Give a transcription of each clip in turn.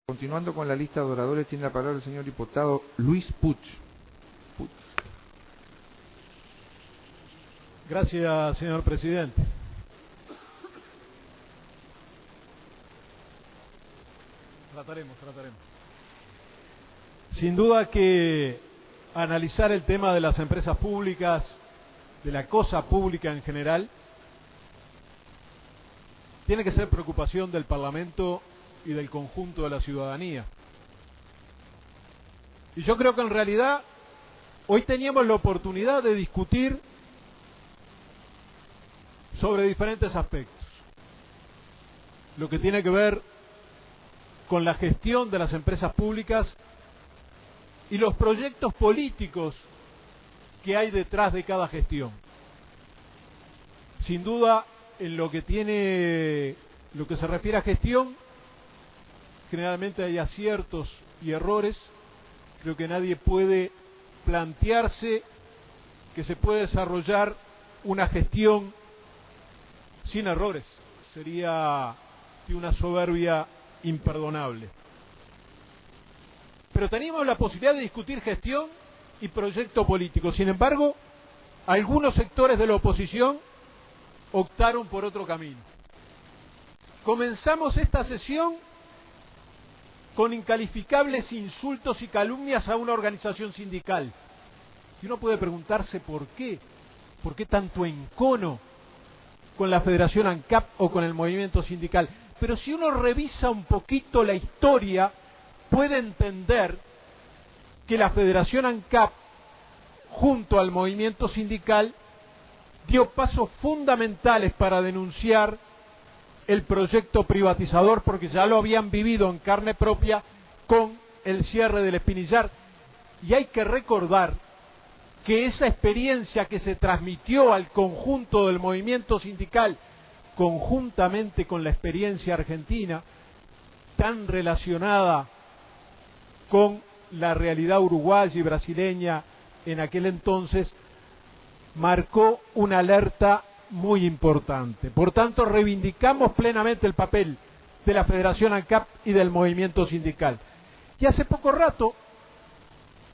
Continuando con la lista de oradores, tiene la palabra el señor diputado Luis Puig. Gracias, señor presidente. Trataremos. Sin duda que analizar el tema de las empresas públicas, de la cosa pública en general, tiene que ser preocupación del Parlamento y del conjunto de la ciudadanía. Y yo creo que en realidad hoy teníamos la oportunidad de discutir sobre diferentes aspectos. Lo que tiene que ver con la gestión de las empresas públicas y los proyectos políticos que hay detrás de cada gestión. Sin duda, en lo que se refiere a gestión, generalmente hay aciertos y errores. Creo que nadie puede plantearse que se puede desarrollar una gestión sin errores. Sería de una soberbia imperdonable. Pero teníamos la posibilidad de discutir gestión y proyecto político. Sin embargo, algunos sectores de la oposición optaron por otro camino. Comenzamos esta sesión con incalificables insultos y calumnias a una organización sindical. Y uno puede preguntarse por qué tanto encono con la Federación ANCAP o con el movimiento sindical. Pero si uno revisa un poquito la historia, puede entender que la Federación ANCAP, junto al movimiento sindical, dio pasos fundamentales para denunciar el proyecto privatizador, porque ya lo habían vivido en carne propia con el cierre del Espinillar. Y hay que recordar que esa experiencia que se transmitió al conjunto del movimiento sindical, conjuntamente con la experiencia argentina, tan relacionada con la realidad uruguaya y brasileña en aquel entonces, marcó una alerta muy importante. Por tanto, reivindicamos plenamente el papel de la Federación ANCAP y del movimiento sindical. Y hace poco rato,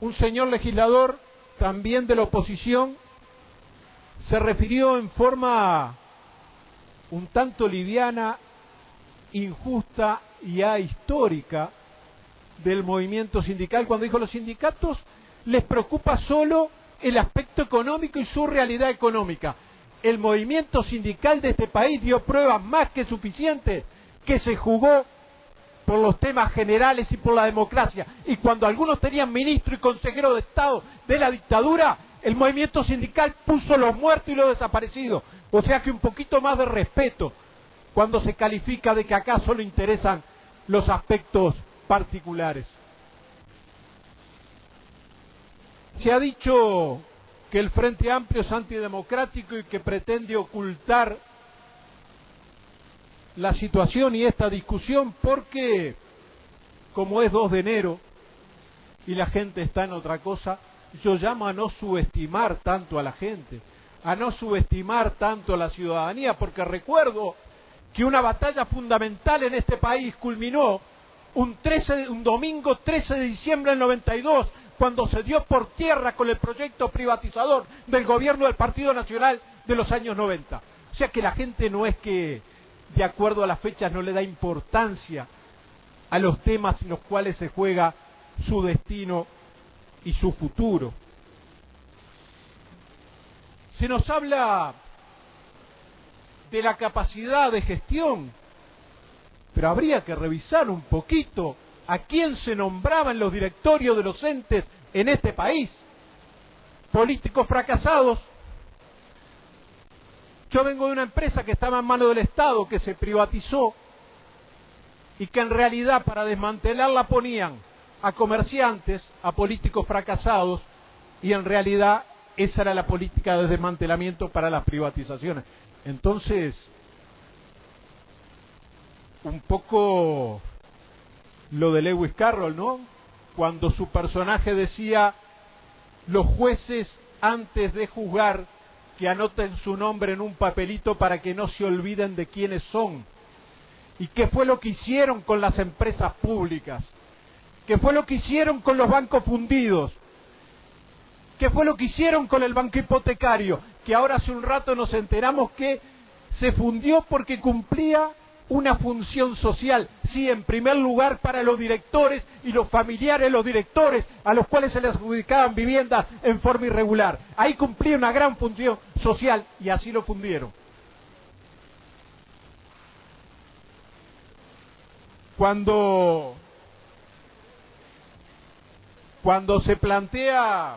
un señor legislador, también de la oposición, se refirió en forma un tanto liviana, injusta y ahistórica del movimiento sindical, cuando dijo: los sindicatos les preocupa solo el aspecto económico y su realidad económica. El movimiento sindical de este país dio pruebas más que suficientes que se jugó por los temas generales y por la democracia. Y cuando algunos tenían ministro y consejero de Estado de la dictadura, el movimiento sindical puso los muertos y los desaparecidos. O sea que un poquito más de respeto cuando se califica de que acá solo interesan los aspectos particulares. Se ha dicho que el Frente Amplio es antidemocrático y que pretende ocultar la situación y esta discusión porque, como es 2 de enero y la gente está en otra cosa, yo llamo a no subestimar tanto a la gente, a no subestimar tanto a la ciudadanía, porque recuerdo que una batalla fundamental en este país culminó un domingo 13 de diciembre del 92, cuando se dio por tierra con el proyecto privatizador del gobierno del Partido Nacional de los años 90. O sea que la gente no es que, de acuerdo a las fechas, no le da importancia a los temas en los cuales se juega su destino y su futuro. Se nos habla de la capacidad de gestión, pero habría que revisar un poquito a quién se nombraba en los directorios de los entes en este país. Políticos fracasados. Yo vengo de una empresa que estaba en manos del Estado, que se privatizó y que en realidad para desmantelarla ponían a comerciantes, a políticos fracasados, y en realidad esa era la política de desmantelamiento para las privatizaciones. Entonces, un poco lo de Lewis Carroll, ¿no? Cuando su personaje decía: los jueces, antes de juzgar, que anoten su nombre en un papelito para que no se olviden de quiénes son. ¿Y qué fue lo que hicieron con las empresas públicas? ¿Qué fue lo que hicieron con los bancos fundidos? ¿Qué fue lo que hicieron con el banco hipotecario? Que ahora hace un rato nos enteramos que se fundió porque cumplía una función social. Sí, en primer lugar para los directores y los familiares de los directores a los cuales se les adjudicaban viviendas en forma irregular. Ahí cumplía una gran función social y así lo fundieron. Cuando se plantea,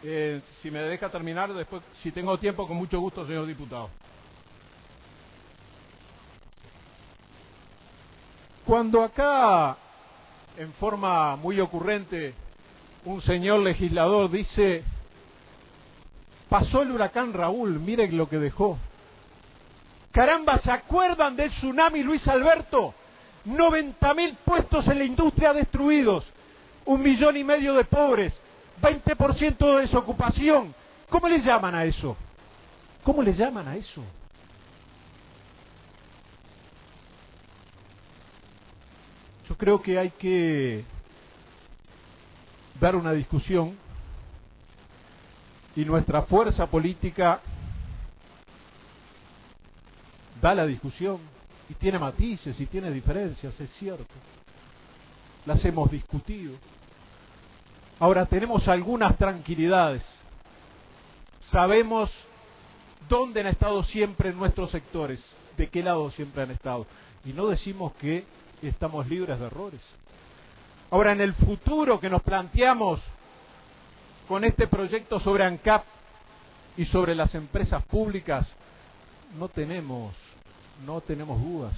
si me deja terminar, después, si tengo tiempo, con mucho gusto, señor diputado. Cuando acá, en forma muy ocurrente, un señor legislador dice, pasó el huracán Raúl, miren lo que dejó. Caramba, ¿se acuerdan del tsunami Luis Alberto? 90.000 puestos en la industria destruidos, 1,5 millones de pobres, 20% de desocupación. ¿Cómo le llaman a eso? ¿Cómo le llaman a eso? Yo creo que hay que dar una discusión y nuestra fuerza política da la discusión y tiene matices y tiene diferencias, es cierto. Las hemos discutido. Ahora tenemos algunas tranquilidades. Sabemos dónde han estado siempre nuestros sectores, de qué lado siempre han estado. Y no decimos que estamos libres de errores. Ahora, en el futuro que nos planteamos con este proyecto sobre ANCAP y sobre las empresas públicas, no tenemos dudas.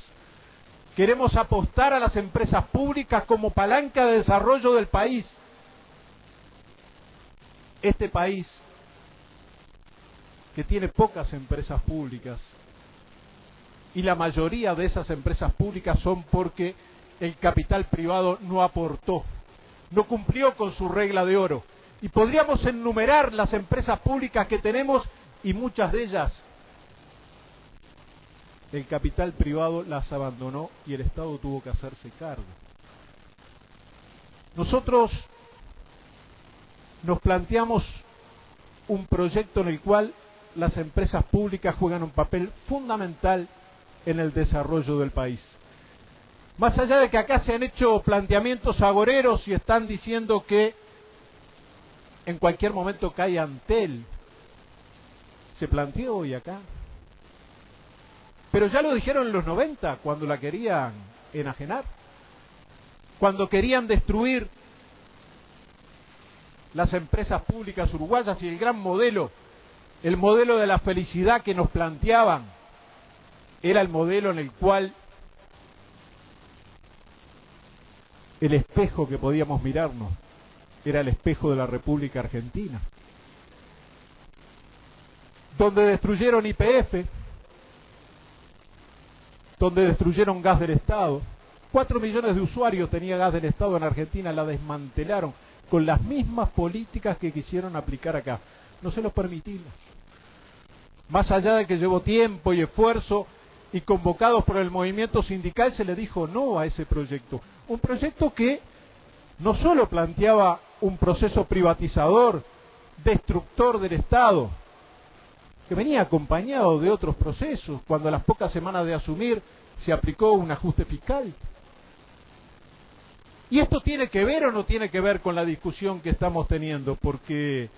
Queremos apostar a las empresas públicas como palanca de desarrollo del país. Este país, que tiene pocas empresas públicas, y la mayoría de esas empresas públicas son porque el capital privado no aportó, no cumplió con su regla de oro. Y podríamos enumerar las empresas públicas que tenemos y muchas de ellas el capital privado las abandonó y el Estado tuvo que hacerse cargo. Nosotros nos planteamos un proyecto en el cual las empresas públicas juegan un papel fundamental en el desarrollo del país. Más allá de que acá se han hecho planteamientos agoreros y están diciendo que en cualquier momento cae Antel, se planteó hoy acá. Pero ya lo dijeron en los 90, cuando la querían enajenar, cuando querían destruir las empresas públicas uruguayas y el gran modelo, el modelo de la felicidad que nos planteaban, era el modelo en el cual el espejo que podíamos mirarnos era el espejo de la República Argentina, donde destruyeron YPF, donde destruyeron gas del Estado. 4 millones de usuarios tenía gas del Estado en Argentina, la desmantelaron con las mismas políticas que quisieron aplicar acá. No se lo permitimos. Más allá de que llevó tiempo y esfuerzo, y convocados por el movimiento sindical, se le dijo no a ese proyecto. Un proyecto que no solo planteaba un proceso privatizador, destructor del Estado, que venía acompañado de otros procesos. Cuando a las pocas semanas de asumir se aplicó un ajuste fiscal. ¿Y esto tiene que ver o no tiene que ver con la discusión que estamos teniendo? Porque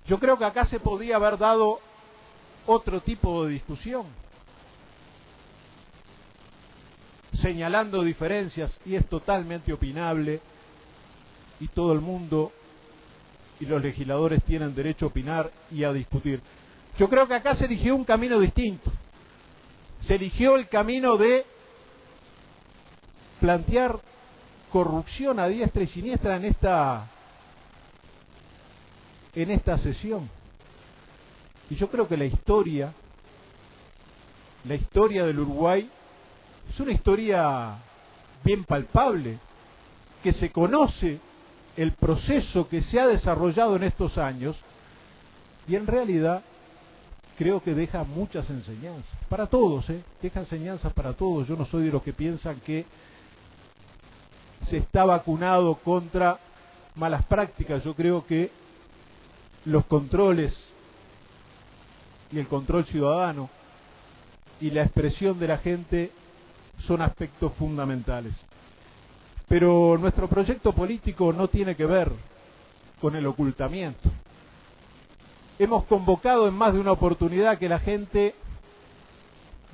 yo creo que acá se podía haber dado otro tipo de discusión, señalando diferencias, y es totalmente opinable, y todo el mundo y los legisladores tienen derecho a opinar y a discutir. Yo creo que acá se eligió un camino distinto. Se eligió el camino de plantear corrupción a diestra y siniestra en esta sesión. Y yo creo que la historia del Uruguay es una historia bien palpable, que se conoce el proceso que se ha desarrollado en estos años, y en realidad creo que deja muchas enseñanzas, para todos, deja enseñanzas para todos. Yo no soy de los que piensan que se está vacunado contra malas prácticas. Yo creo que los controles y el control ciudadano y la expresión de la gente son aspectos fundamentales. Pero nuestro proyecto político no tiene que ver con el ocultamiento. Hemos convocado en más de una oportunidad que la gente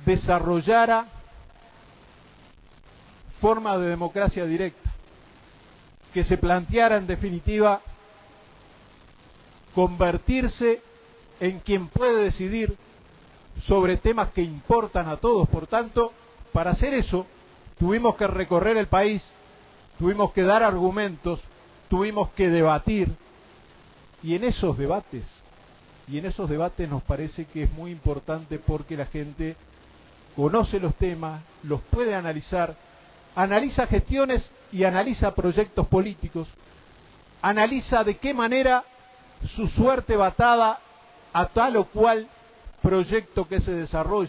desarrollara formas de democracia directa, que se planteara en definitiva convertirse en quien puede decidir sobre temas que importan a todos. Por tanto, para hacer eso tuvimos que recorrer el país, tuvimos que dar argumentos, tuvimos que debatir, y en esos debates nos parece que es muy importante porque la gente conoce los temas, los puede analizar, analiza gestiones y analiza proyectos políticos, analiza de qué manera su suerte va atada a tal o cual proyecto que se desarrolla.